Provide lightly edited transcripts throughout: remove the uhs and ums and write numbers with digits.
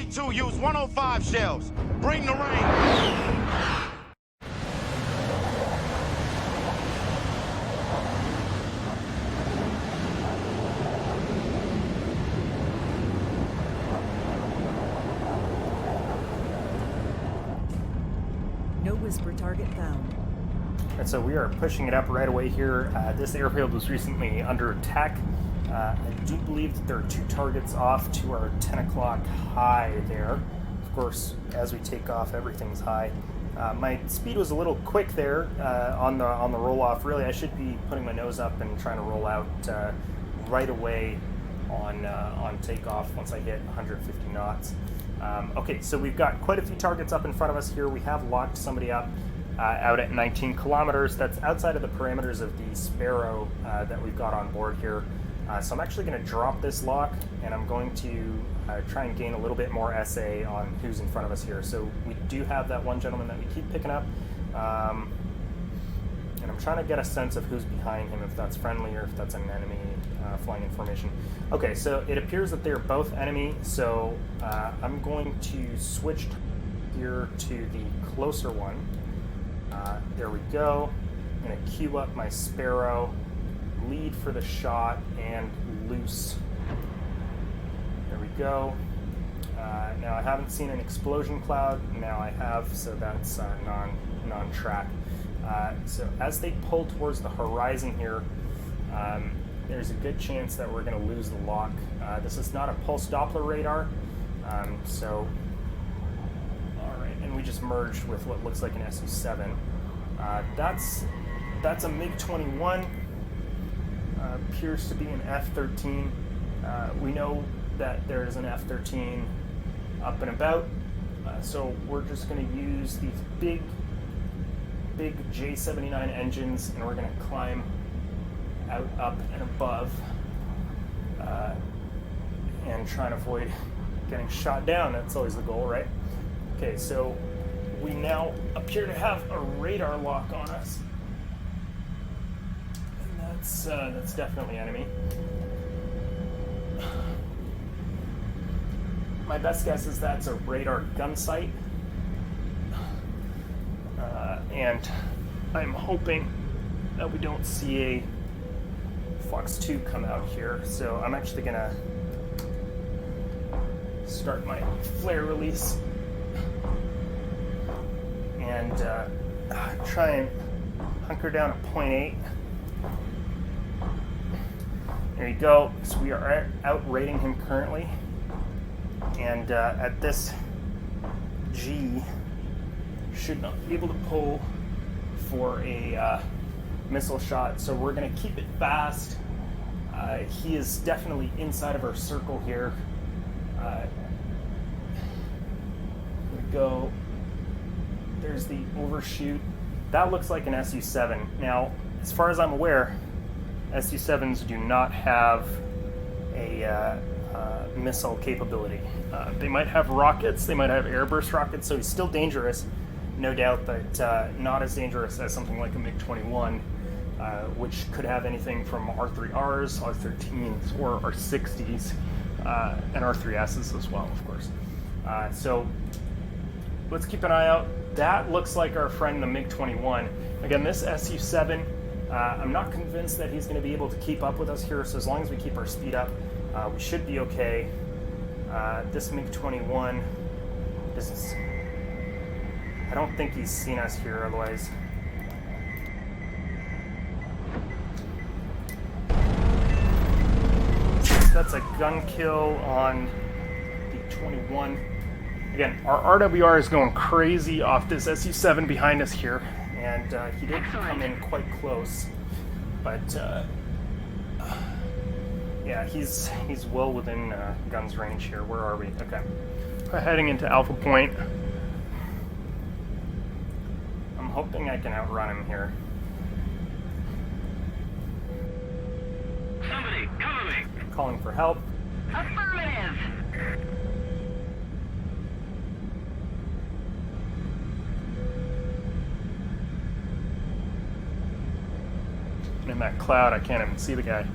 F-4E2 use 105 shells. Bring the rain. No whisper target found. And so we are pushing it up right away here. This airfield was recently under attack. I do believe that there are 2 targets off to our 10 o'clock high there. Of course, as we take off, everything's high. My speed was a little quick there on the roll off. Really, I should be putting my nose up and trying to roll out right away on takeoff once I hit 150 knots. Okay, so we've got quite a few targets up in front of us here. We have locked somebody up out at 19 kilometers. That's outside of the parameters of the Sparrow that we've got on board here. So I'm actually going to drop this lock, and I'm going to try and gain a little bit more SA on who's in front of us here. So we do have that one gentleman that we keep picking up, and I'm trying to get a sense of who's behind him, if that's friendly or if that's an enemy flying in formation. Okay, so it appears that they're both enemy, so I'm going to switch here to the closer one. There we go. I'm going to queue up my Sparrow, lead for the shot, and loose. There we go. Now I haven't seen an explosion cloud. Now I have, so that's non-track. So as they pull towards the horizon here, there's a good chance that we're going to lose the lock. This is not a pulse Doppler radar, so all right. And we just merged with what looks like an Su-7. That's a MiG-21. Appears to be an F-13. We know that there is an F-13 up and about, so we're just going to use these big J79 engines, and we're going to climb out, up, and above, and try and avoid getting shot down. That's always the goal, right? Okay, so we now appear to have a radar lock on us. That's definitely enemy. My best guess is that's a radar gun sight, and I'm hoping that we don't see a Fox 2 come out here. So I'm actually gonna start my flare release and try and hunker down at 0.8. There you go. So we are outrating him currently, and at this G, should not be able to pull for a missile shot. So we're going to keep it fast. He is definitely inside of our circle here. Here we go. There's the overshoot. That looks like an Su-7. Now, as far as I'm aware, Su-7s do not have a missile capability. They might have rockets, they might have airburst rockets, so he's still dangerous, no doubt, but not as dangerous as something like a MiG-21, which could have anything from R3Rs, R13s, or R60s, and R3Ss as well, of course. So let's keep an eye out. That looks like our friend the MiG-21. Again, this Su-7, I'm not convinced that he's going to be able to keep up with us here, so as long as we keep our speed up, we should be okay. This MiG-21, I don't think he's seen us here otherwise. That's a gun kill on the 21. Again, our RWR is going crazy off this Su-7 behind us here, and he did come in quite close, but yeah, he's well within gun's range here. Where are we? Okay, we're heading into Alpha Point. I'm hoping I can outrun him here. Somebody, cover me! Calling for help. Affirmative! In that cloud, I can't even see the guy.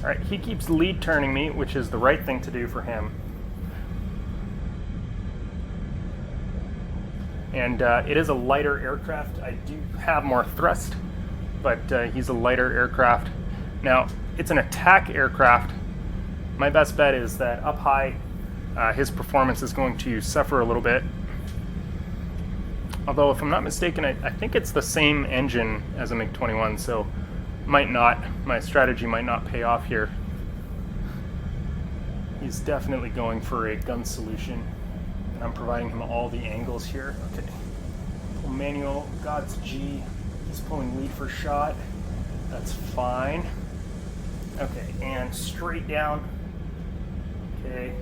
Alright, he keeps lead turning me, which is the right thing to do for him. And it is a lighter aircraft. I do have more thrust, but he's a lighter aircraft. Now, it's an attack aircraft. My best bet is that up high, his performance is going to suffer a little bit. Although, if I'm not mistaken, I think it's the same engine as a MiG-21, so my strategy might not pay off here. He's definitely going for a gun solution, and I'm providing him all the angles here. Okay, pull manual, God's G. He's pulling lead for shot. That's fine. Okay, and straight down. Okay.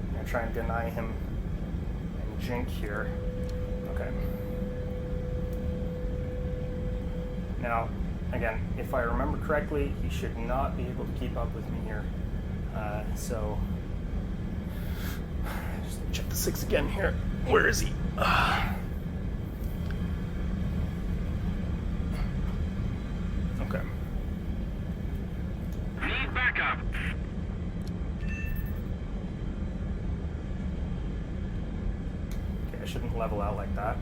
I'm gonna try and deny him and jink here. Okay. Now, again, if I remember correctly, he should not be able to keep up with me here. So, just check the 6 again here. Where is he? Okay. Need backup. Okay, I shouldn't level out like that.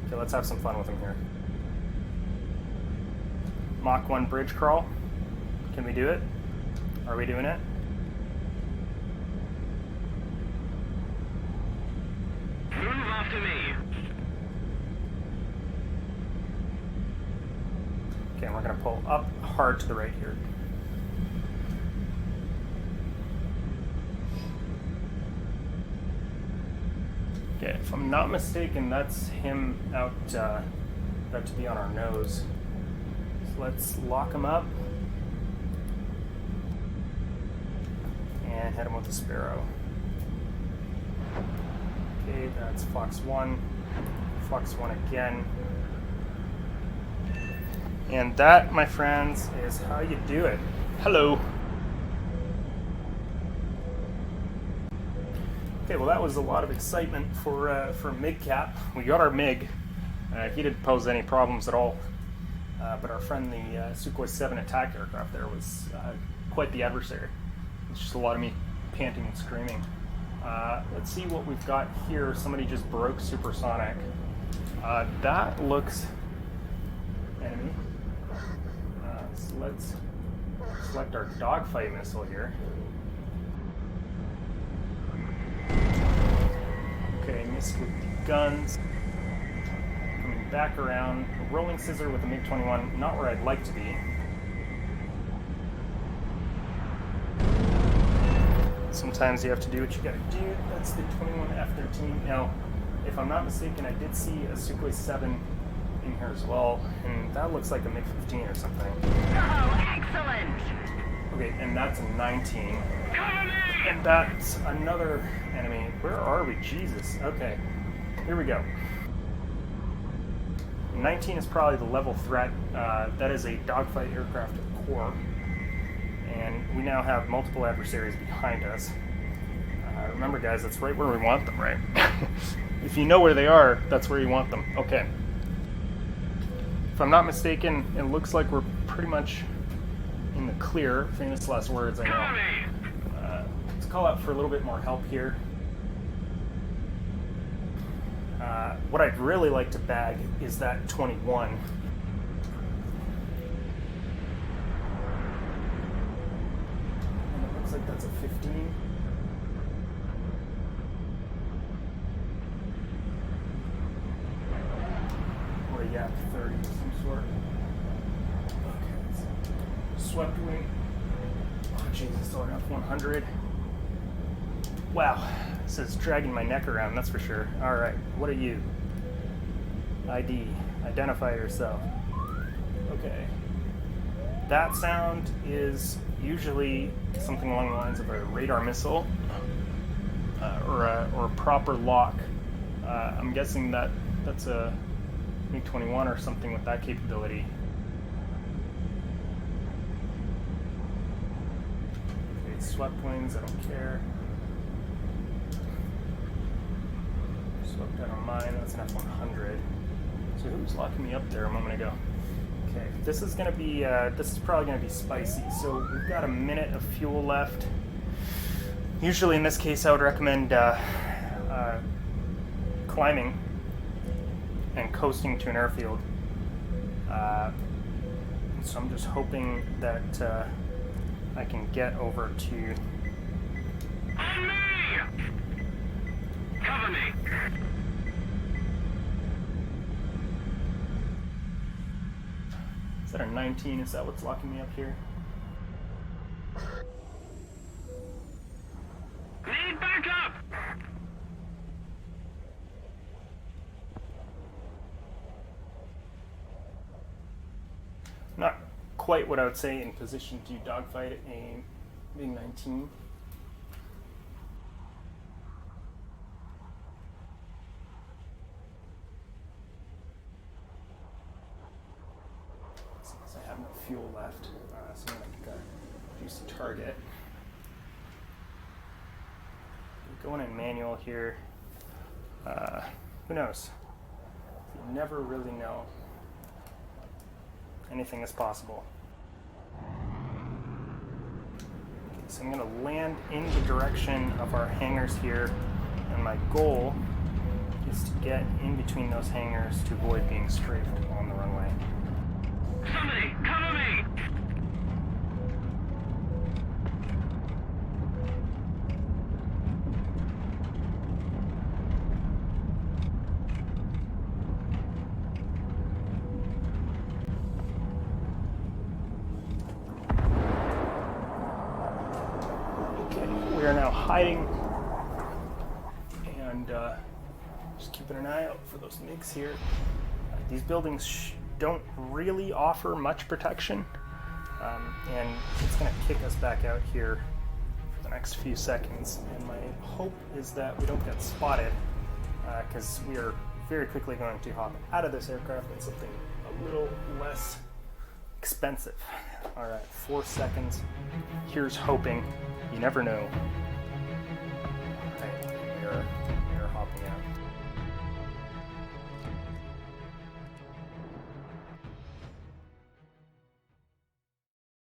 Okay, let's have some fun with him here. Mach 1 bridge crawl. Can we do it? Are we doing it? Move after me. Okay, and we're going to pull up hard to the right here. Okay, if I'm not mistaken, that's him out about to be on our nose. So let's lock him up and hit him with the Sparrow. Okay, that's Fox 1. Fox 1 again. And that, my friends, is how you do it. Hello. Okay, well that was a lot of excitement for MiG Cap. We got our MiG. He didn't pose any problems at all. But our friend, the Sukhoi 7 attack aircraft there, was quite the adversary. It's just a lot of me panting and screaming. Let's see what we've got here. Somebody just broke supersonic. That looks enemy. So let's select our Dogfight missile here. Okay, missed with the guns. Coming back around. A rolling scissor with a MiG-21, not where I'd like to be. Sometimes you have to do what you gotta do. That's the 21 F-13. Now, if I'm not mistaken, I did see a Sukhoi 7 in here as well, and that looks like a MiG-15 or something. Oh, excellent. Okay, and that's a 19. Cover me. And that's another enemy. Where are we? Jesus. Okay, here we go. 19 is probably the level threat. That is a Dogfight aircraft at the core. And we now have multiple adversaries behind us. Remember, guys, that's right where we want them, right? If you know where they are, that's where you want them. Okay. If I'm not mistaken, it looks like we're pretty much in the clear. Famous last words, I Cover know. me. Let's call out for a little bit more help here. What I'd really like to bag is that 21. And it looks like that's a 15. Or a Yak 30 of some sort. Okay. Swept wing. Oh, Jesus, on F-100. Wow, this is dragging my neck around, that's for sure. All right, what are you? ID, identify yourself. Okay. That sound is usually something along the lines of a radar missile or a proper lock. I'm guessing that's a MiG-21 or something with that capability. Okay, swept wings, I don't care. Swept out on mine, that's an F-100. So who's locking me up there a moment ago? Okay, this is gonna be, this is probably gonna be spicy. So we've got a minute of fuel left. Usually in this case I would recommend climbing and coasting to an airfield. So I'm just hoping that I can get over to... On me! Cover me! Is that a 19? Is that what's locking me up here? Need backup! Not quite what I would say in position to dogfight a MiG-19. Since I have no fuel left, so I'm going to reduce the target. Going in manual here. Who knows? You never really know. Anything is possible. Okay, so I'm going to land in the direction of our hangars here, and my goal is to get in between those hangars to avoid being strafed on the runway. Somebody, cover me! We are now hiding and just keeping an eye out for those MiGs here. These buildings don't really offer much protection, and it's going to kick us back out here for the next few seconds. And my hope is that we don't get spotted, because we are very quickly going to hop out of this aircraft in something a little less expensive. All right, 4 seconds. Here's hoping. You never know. Right.